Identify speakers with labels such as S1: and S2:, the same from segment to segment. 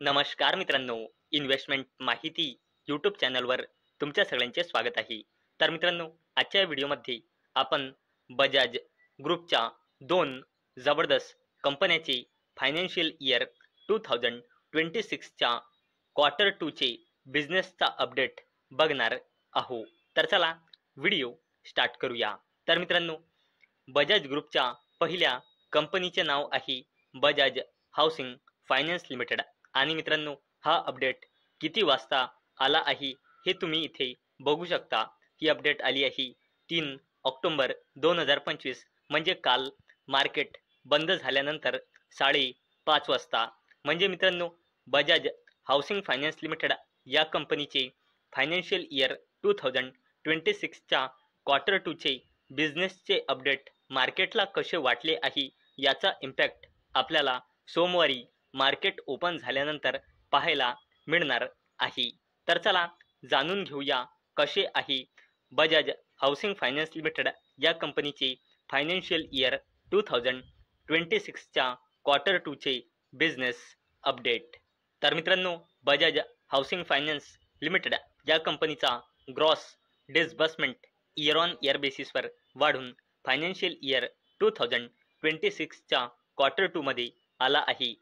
S1: नमस्कार मित्रांनो, इन्व्हेस्टमेंट माहिती यूट्यूब चॅनलवर तुमच्या सगळ्यांचे स्वागत आहे. तर मित्रांनो, आजच्या व्हिडिओमध्ये आपण बजाज ग्रुपच्या दोन जबरदस्त कंपन्याचे फायनान्शियल इयर 2026च्या क्वार्टर 2चे बिझनेसचा अपडेट बघणार आहोत. तर चला व्हिडिओ स्टार्ट करूया. तर मित्रांनो, बजाज ग्रुपच्या पहिल्या कंपनीचे नाव आहे बजाज हाऊसिंग फायनान्स लिमिटेड. आणि मित्रांनो, हा अपडेट किती वाजता आला आहे हे तुम्ही इथे बघू शकता. ही अपडेट आली आहे 3 ऑक्टोबर 2025, म्हणजे काल मार्केट बंद झाल्यानंतर 5:30 वाजता. म्हणजे मित्रांनो, बजाज हाऊसिंग फायनान्स लिमिटेड या कंपनीचे फायनान्शियल इयर 2026च्या क्वार्टर 2चे बिझनेसचे अपडेट मार्केटला कसे वाटले आहे याचा इम्पॅक्ट आपल्याला सोमवारी मार्केट ओपन झाल्यानंतर पाहायला मिळणार आहे. तर चला जाणून घेऊया कसे आहे बजाज हाऊसिंग फायनान्स लिमिटेड या कंपनीचे फायनान्शियल इयर 2026च्या क्वार्टर 2चे बिझनेस अपडेट. तर मित्रांनो, बजाज हाऊसिंग फायनान्स लिमिटेड या कंपनीचा gross disbursement year on year बेसिसवर वाढून फायनान्शियल इयर 2026च्या क्वार्टर 2मध्ये आला आहे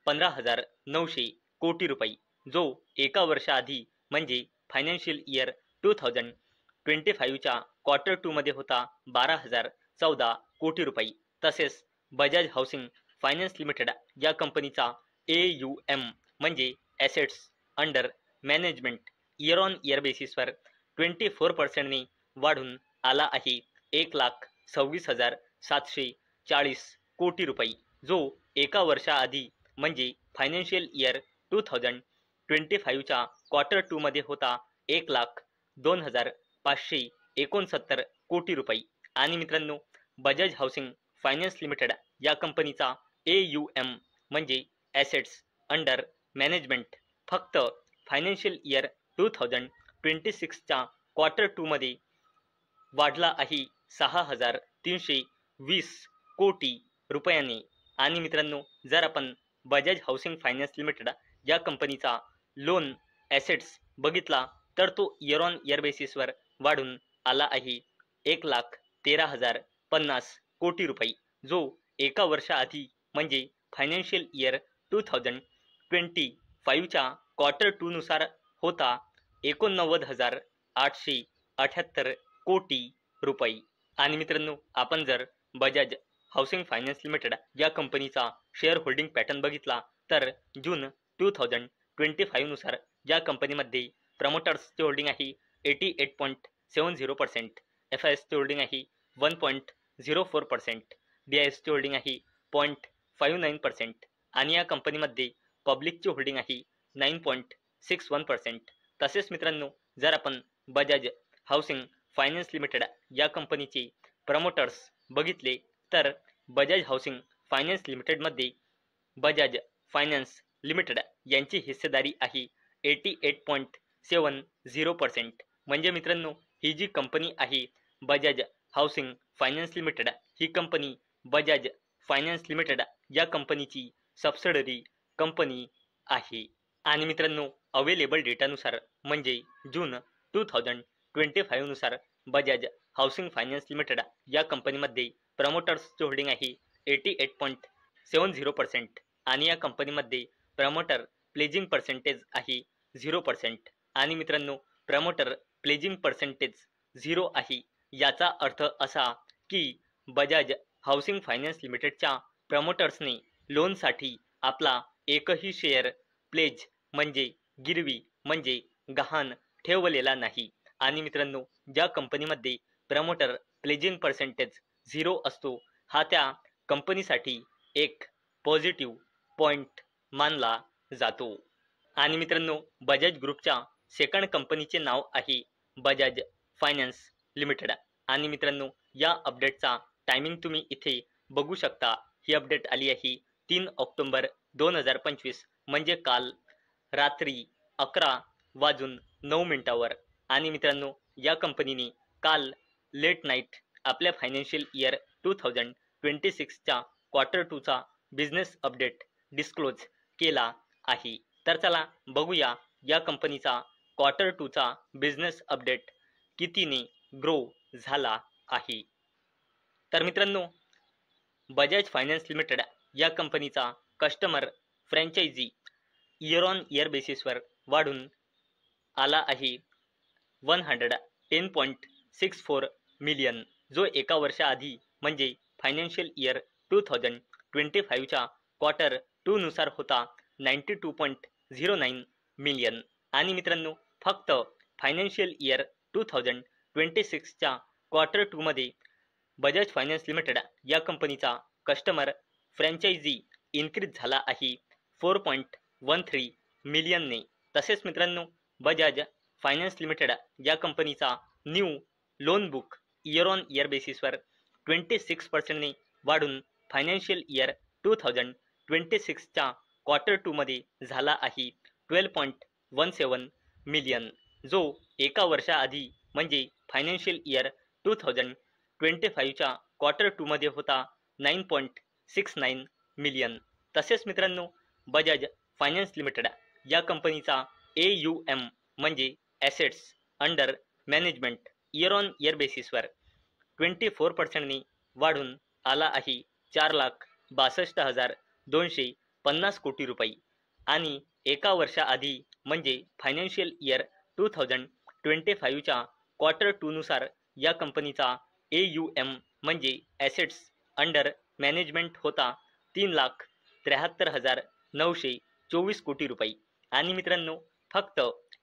S1: 15,900 कोटी रुपये, जो एका वर्षाआधी म्हणजे फायनान्शियल इयर 2025च्या क्वार्टर 2मध्ये होता 12,014 कोटी रुपये. तसेच बजाज हाऊसिंग फायनान्स लिमिटेड या कंपनीचा AUM म्हणजे assets under management year on year बेसिसवर 24%ने वाढून आला आहे 1,26,740 कोटी रुपये, जो एका वर्षाआधी म्हणजे फायनान्शियल इयर 2025च्या क्वार्टर 2मध्ये होता 1,02,569 कोटी रुपये. आणि मित्रांनो, बजाज हाऊसिंग फायनान्स लिमिटेड या कंपनीचा AUM म्हणजे ॲसेट्स अंडर मॅनेजमेंट फक्त फायनान्शियल इयर 2026च्या क्वार्टर 2मध्ये वाढला आहे 6,320 कोटी रुपयांनी. आणि मित्रांनो, जर आपण बजाज हाऊसिंग फायनान्स लिमिटेड या कंपनीचा लोन ॲसेट्स बघितला तर तो इयर ऑन इयर बेसिसवर वाढून आला आहे 1,13,050 कोटी रुपये, जो एका वर्षाआधी म्हणजे फायनान्शियल इयर 2025च्या क्वार्टर 2 नुसार होता 89,878 कोटी रुपये. आणि मित्रांनो, आपण जर बजाज हाऊसिंग फायनान्स लिमिटेड या कंपनीचा शेअर होल्डिंग पॅटर्न बघितला तर जून 2025 नुसार या कंपनीमध्ये प्रमोटर्सचे होल्डिंग आहे 88.70%, FISचे होल्डिंग आहे 1.04%, DISचे होल्डिंग आहे 0.59% आणि या कंपनीमध्ये पब्लिकचे होल्डिंग आहे 9.61%. तसेच मित्रांनो, जर आपण बजाज हाऊसिंग फायनान्स लिमिटेड या कंपनीचे प्रमोटर्स बघितले तर बजाज हाऊसिंग फायनान्स लिमिटेडमध्ये बजाज फायनान्स लिमिटेड यांची हिस्सेदारी आहे 88.70%. म्हणजे मित्रांनो, ही जी कंपनी आहे बजाज हाऊसिंग फायनान्स लिमिटेड, ही कंपनी बजाज फायनान्स लिमिटेड या कंपनीची सबसिडरी कंपनी आहे. आणि मित्रांनो, अवेलेबल डेटानुसार म्हणजे जून 2025 नुसार बजाज हाऊसिंग फायनान्स लिमिटेड या कंपनीमध्ये प्रमोटर्सचे होल्डिंग आहे 88.70% आणि या कंपनीमध्ये प्रमोटर प्लेजिंग पर्सेंटेज आहे 0%. आणि मित्रांनो, प्रमोटर प्लेजिंग पर्सेंटेज 0 आहे याचा अर्थ असा की बजाज हाऊसिंग फायनान्स लिमिटेडच्या प्रमोटर्सने लोनसाठी आपला एकही शेअर प्लेज म्हणजे गिरवी म्हणजे गहाण ठेवलेला नाही. आणि मित्रांनो, ज्या कंपनीमध्ये प्रमोटर प्लेजिंग पर्सेंटेज 0 असतो, हा त्या कंपनीसाठी एक पॉझिटिव्ह पॉईंट मानला जातो. आणि मित्रांनो, बजाज ग्रुपच्या सेकंड कंपनीचे नाव आहे बजाज फायनान्स लिमिटेड. आणि मित्रांनो, या अपडेटचा टायमिंग तुम्ही इथे बघू शकता. ही अपडेट आली आहे 3 ऑक्टोबर 2025, म्हणजे काल रात्री 11:09 आणि मित्रांनो, या कंपनीने काल लेट नाईट आपल्या फायनान्शियल इयर 2026च्या क्वार्टर 2चा बिझनेस अपडेट डिस्क्लोज केला आहे. तर चला बघूया या कंपनीचा क्वार्टर 2 चा बिझनेस अपडेट कितीने ग्रो झाला आहे। तर मित्रांनो, बजाज फायनान्स लिमिटेड या कंपनीचा customer franchise year on year बेसिसवर वाढून आला आहे 110.64 मिलियन, जो एका वर्षाआधी म्हणजे फायनान्शियल इयर 2025 च्या क्वार्टर 2 नुसार होता 92.09 मिलियन। आणि मित्रांनो, फक्त फायनान्शियल इयर 2026 च्या क्वार्टर 2 मध्ये बजाज फायनान्स लिमिटेड या कंपनीचा कस्टमर फ्रँचायझी इन्क्रीज झाला आहे 4.13 मिलियनने। तसेच मित्रांनो, बजाज फायनान्स लिमिटेड या कंपनीचा new loan book year on year बेसिसवर 26% ने वाढून फायनान्शियल इयर 2026 च्या क्वार्टर 2 मध्ये झाला आहे 12.17 मिलियन, जो एका वर्षाआधी म्हणजे फायनान्शियल इयर 2025 च्या क्वार्टर 2 मध्ये होता 9.69 मिलियन। तसेच मित्रांनो, बजाज फायनान्स लिमिटेड या कंपनीचा AUM म्हणजे assets under management year on year बेसिसवर 24% ने वाढून आला आहे 4,62,250 कोटी रुपये। आणि एका वर्षाआधी म्हणजे फायनान्शियल इयर 2025 च्या क्वार्टर 2 नुसार या कंपनीचा AUM म्हणजे ॲसेट्स अंडर मॅनेजमेंट होता 3,73,924 कोटी रुपये। आणि मित्रांनो, फक्त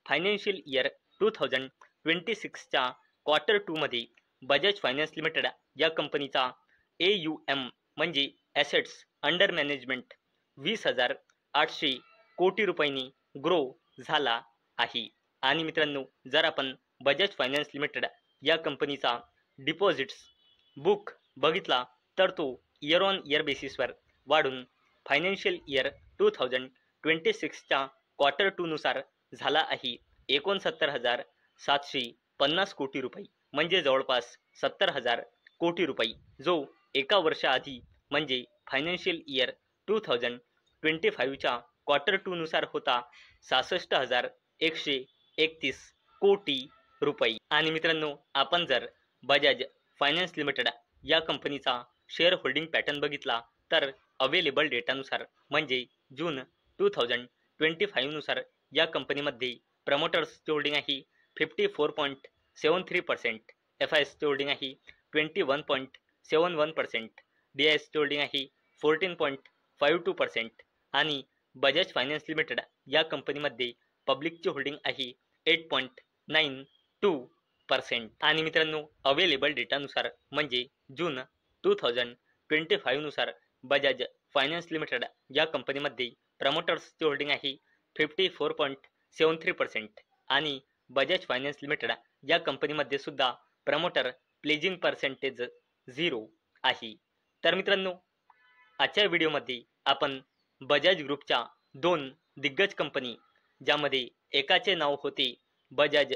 S1: फायनान्शियल इयर 2026 च्या क्वार्टर 2 मध्ये बजाज फायनान्स लिमिटेड या कंपनीचा AUM म्हणजे ॲसेट्स अंडर मॅनेजमेंट 20,800 कोटी रुपयांनी ग्रो झाला आहे। आणि मित्रांनो, जर आपण बजाज फायनान्स लिमिटेड या कंपनीचा डिपॉझिट्स बुक बघितला तर तो इयर ऑन इयर बेसिसवर वाढून फायनान्शियल इयर 2026 च्या क्वार्टर 2 नुसार झाला आहे 69,750 कोटी रुपये, म्हणजे जवळपास 70,000 कोटी रुपये, जो एका वर्षाआधी म्हणजे फायनान्शियल इयर 2025 च्या क्वार्टर 2 नुसार होता 66,131 कोटी रुपये। आणि मित्रांनो, आपण जर बजाज फायनान्स लिमिटेड या कंपनीचा शेअर होल्डिंग पॅटर्न बघितला तर अवेलेबल डेटानुसार म्हणजे जून 2025 नुसार या कंपनीमध्ये प्रमोटर्सची होल्डिंग आहे 54.73%, FISची होल्डिंग आहे 21.71%, DISची होल्डिंग आहे 14.52% आणि बजाज फायनान्स लिमिटेड या कंपनीमध्ये पब्लिकची होल्डिंग आहे 8.92%। आणि मित्रांनो, अवेलेबल डेटानुसार म्हणजे जून 2025 नुसार बजाज फायनान्स लिमिटेड या कंपनीमध्ये प्रमोटर्सची होल्डिंग आहे 54.73% आणि बजाज फायनान्स लिमिटेड या कंपनीमध्ये सुद्धा प्रमोटर प्लेजिंग पर्सेंटेज 0 आहे। तर मित्रांनो, आजच्या व्हिडिओमध्ये आपण बजाज ग्रुपच्या 2 दिग्गज कंपनी, ज्यामध्ये एकाचे नाव होते बजाज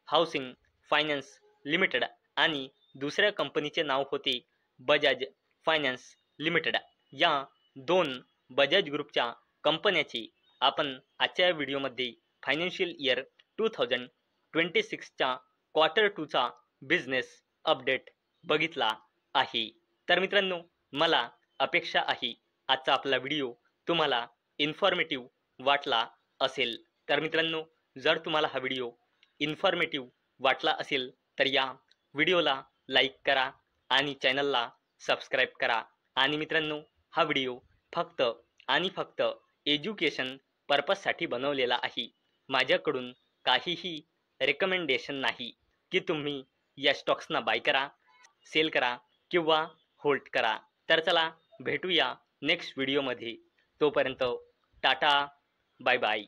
S1: हाऊसिंग फायनान्स लिमिटेड आणि दुसऱ्या कंपनीचे नाव होते बजाज फायनान्स लिमिटेड, या 2 बजाज ग्रुपच्या कंपन्याची आपण आजच्या व्हिडिओमध्ये फायनान्शियल इयर 2026 च्या क्वार्टर 2 चा बिझनेस अपडेट बघितला आहे। तर मित्रांनो, मला अपेक्षा आहे आजचा आपला व्हिडिओ तुम्हाला इन्फॉर्मेटिव्ह वाटला असेल। तर मित्रांनो, जर तुम्हाला हा व्हिडिओ इन्फॉर्मेटिव्ह वाटला असेल तर या व्हिडिओला लाईक करा आणि चॅनलला सबस्क्राईब करा। आणि मित्रांनो, हा व्हिडिओ फक्त आणि फक्त एज्युकेशन पर्पजसाठी बनवलेला आहे। माझ्याकडून काहीही रेकमेंडेशन नाही की तुम्ही या स्टॉक्सना बाय करा, सेल करा किंवा होल्ड करा। तर चला भेटूया नेक्स्ट व्हिडिओमध्ये। तोपर्यंत टाटा, बाय बाय।